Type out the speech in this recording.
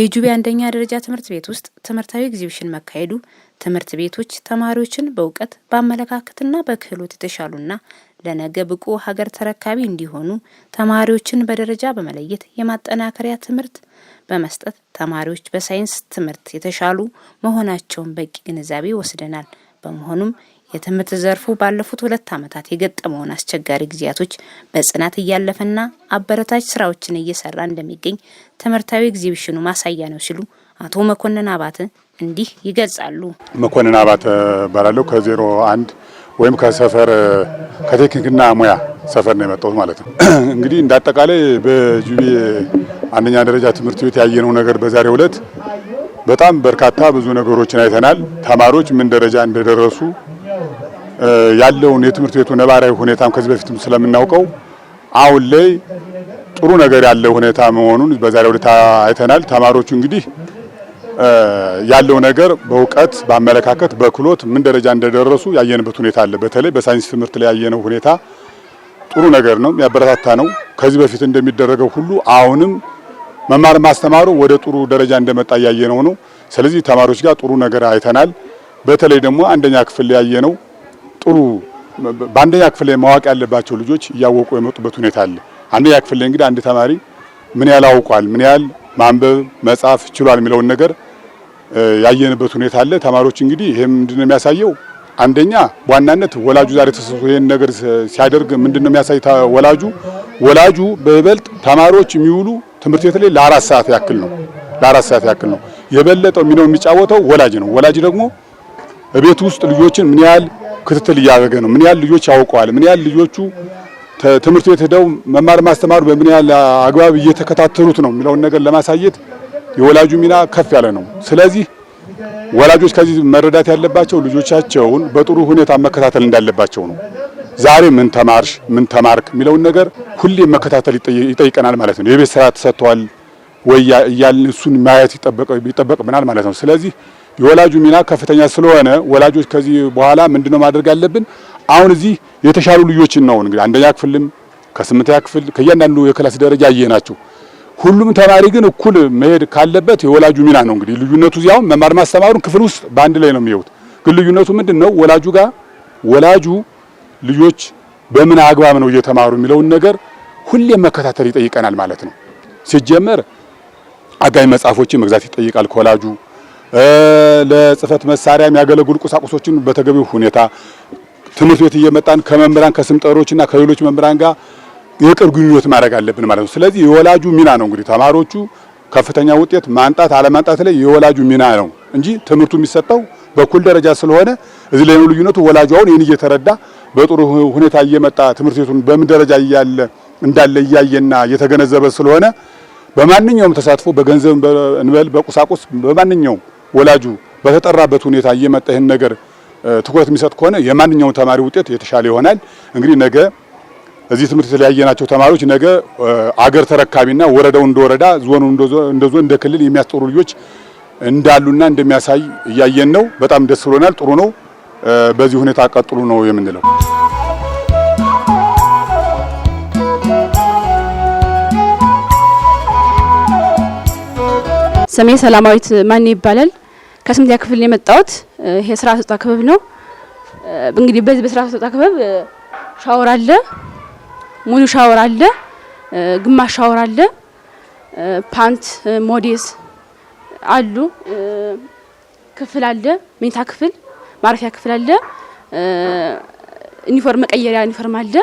የጁቢ አንደኛ ደረጃ ትምህርት ቤት ውስጥ ትምህርታዊ ኤግዚቢሽን መካሄዱ ትምህርት ቤቶች ተማሪዎችን በእውቀት በአመለካከትና በክህሎት የተሻሉና ለነገ ብቁ ሀገር ተረካቢ እንዲሆኑ ተማሪዎችን በደረጃ በመለየት የማጠናከሪያ ትምህርት በመስጠት ተማሪዎች በሳይንስ ትምህርት የተሻሉ መሆናቸውን በቂ ግንዛቤ ወስደናል። በመሆኑም የትምህርት ዘርፉ ባለፉት 2 ዓመታት የገጠመውን አስቸጋሪ ጊዜያቶች በጽናት እያለፈና አበረታች ስራዎችን እየሰራ እንደሚገኝ ትምህርታዊ ኤግዚቢሽኑ ማሳያ ነው ሲሉ አቶ መኮንን አባተ እንዲህ ይገልጻሉ። መኮንን አባተ ባላለው ከ01 ወይም ከሰፈር ከቴክኒክና ሙያ ሰፈር ነው የመጣሁት ማለት ነው። እንግዲህ እንዳጠቃላይ በጁቢ አንደኛ ደረጃ ትምህርት ቤት ያየነው ነገር በዛሬው ዕለት በጣም በርካታ ብዙ ነገሮችን አይተናል። ተማሪዎች ምን ደረጃ እንደደረሱ ያለውን የትምህርት ቤቱ ነባራዊ ሁኔታም ከዚህ በፊትም ስለምናውቀው አሁን ላይ ጥሩ ነገር ያለው ሁኔታ መሆኑን በዛሬው ዕለት አይተናል። ተማሪዎቹ እንግዲህ ያለው ነገር በእውቀት በአመለካከት በክህሎት ምን ደረጃ እንደደረሱ ያየንበት ሁኔታ አለ። በተለይ በሳይንስ ትምህርት ላይ ያየነው ሁኔታ ጥሩ ነገር ነው፣ የሚያበረታታ ነው። ከዚህ በፊት እንደሚደረገው ሁሉ አሁንም መማር ማስተማሩ ወደ ጥሩ ደረጃ እንደመጣ ያየነው ነው። ስለዚህ ተማሪዎች ጋር ጥሩ ነገር አይተናል። በተለይ ደግሞ አንደኛ ክፍል ላይ ያየነው ጥሩ በአንደኛ ክፍል ላይ ማወቅ ያለባቸው ልጆች እያወቁ የመጡበት ሁኔታ አለ። አንደኛ ክፍል ላይ እንግዲህ አንድ ተማሪ ምን ያህል አውቋል፣ ምን ያህል ማንበብ መጻፍ ችሏል የሚለውን ነገር ያየንበት ሁኔታ አለ። ተማሪዎች እንግዲህ ይሄ ምንድነው የሚያሳየው? አንደኛ በዋናነት ወላጁ ዛሬ ተሰጥቶ ይሄን ነገር ሲያደርግ ምንድነው የሚያሳይ? ወላጁ በይበልጥ ተማሪዎች የሚውሉ ትምህርት ቤት ላይ ለ4 ሰዓት ያክል ነው። የበለጠው ሚናው የሚጫወተው ወላጅ ነው። ወላጅ ደግሞ በቤት ውስጥ ልጆችን ምን ያህል ክትትል እያደረገ ነው፣ ምን ያህል ልጆች ያውቀዋል፣ ምን ያህል ልጆቹ ትምህርት ቤት ሄደው መማር ማስተማሩ በምን ያህል አግባብ እየተከታተሉት ነው የሚለውን ነገር ለማሳየት የወላጁ ሚና ከፍ ያለ ነው። ስለዚህ ወላጆች ከዚህ መረዳት ያለባቸው ልጆቻቸውን በጥሩ ሁኔታ መከታተል እንዳለባቸው ነው። ዛሬ ምን ተማርሽ፣ ምን ተማርክ የሚለውን ነገር ሁሌም መከታተል ይጠይቀናል ማለት ነው። የቤት ስራ ተሰጥቷል ወይ እያልን እሱን ማየት ይጠበቅብናል ማለት ነው። ስለዚህ የወላጁ ሚና ከፍተኛ ስለሆነ ወላጆች ከዚህ በኋላ ምንድነው ማድረግ ያለብን? አሁን እዚህ የተሻሉ ልጆችን ነው እንግዲህ አንደኛ ክፍልም ከ8ኛ ክፍል ከእያንዳንዱ የክላስ ደረጃ ያየናቸው። ሁሉም ተማሪ ግን እኩል መሄድ ካለበት የወላጁ ሚና ነው። እንግዲህ ልዩነቱ እዚያው መማር ማስተማሩን ክፍል ውስጥ በአንድ ላይ ነው የሚያዩት። ግን ልዩነቱ ምንድነው? ወላጁ ልጆች በምን አግባብ ነው እየተማሩ የሚለውን ነገር ሁሌም መከታተል ይጠይቀናል ማለት ነው። ሲጀመር አጋዥ መጽሐፎችን መግዛት ይጠይቃል ከወላጁ። ለጽህፈት መሳሪያ የሚያገለግሉ ቁሳቁሶችን በተገቢው ሁኔታ ትምህርት ቤት እየመጣን ከመምህራን ከስምጠሮችና ከሌሎች መምህራን ጋር የቅርብ ግንኙነት ማድረግ አለብን ማለት ነው። ስለዚህ የወላጁ ሚና ነው እንግዲህ ተማሪዎቹ ከፍተኛ ውጤት ማንጣት አለማንጣት ላይ የወላጁ ሚና ነው እንጂ ትምህርቱ የሚሰጠው በኩል ደረጃ ስለሆነ እዚህ ላይ ነው ልዩነቱ። ወላጁ አሁን ይህን እየተረዳ በጥሩ ሁኔታ እየመጣ ትምህርት ቤቱን በምን ደረጃ እንዳለ እያየና እየተገነዘበ ስለሆነ በማንኛውም ተሳትፎ በገንዘብ እንበል በቁሳቁስ በማንኛውም ወላጁ በተጠራበት ሁኔታ እየመጣ ይህን ነገር ትኩረት የሚሰጥ ከሆነ የማንኛውም ተማሪ ውጤት የተሻለ ይሆናል። እንግዲህ ነገ እዚህ ትምህርት ላይ ያየናቸው ተማሪዎች ነገ አገር ተረካቢና ወረዳው እንደ ወረዳ ዞኑ እንደ ዞን እንደ ክልል የሚያስጠሩ ልጆች እንዳሉና እንደሚያሳይ እያየን ነው። በጣም ደስ ብሎናል። ጥሩ ነው። በዚህ ሁኔታ ቀጥሉ ነው የምንለው። ስሜ ሰላማዊት ማን ይባላል። ከ8ኛ ክፍል የመጣሁት ይሄ ስራ ስጦታ ክበብ ነው። እንግዲህ በዚህ በስራ ስጦታ ክበብ ሻወር አለ፣ ሙሉ ሻወር አለ፣ ግማሽ ሻወር አለ፣ ፓንት ሞዴስ አሉ፣ ክፍል አለ፣ መኝታ ክፍል፣ ማረፊያ ክፍል አለ፣ ዩኒፎርም መቀየሪያ ዩኒፎርም አለ።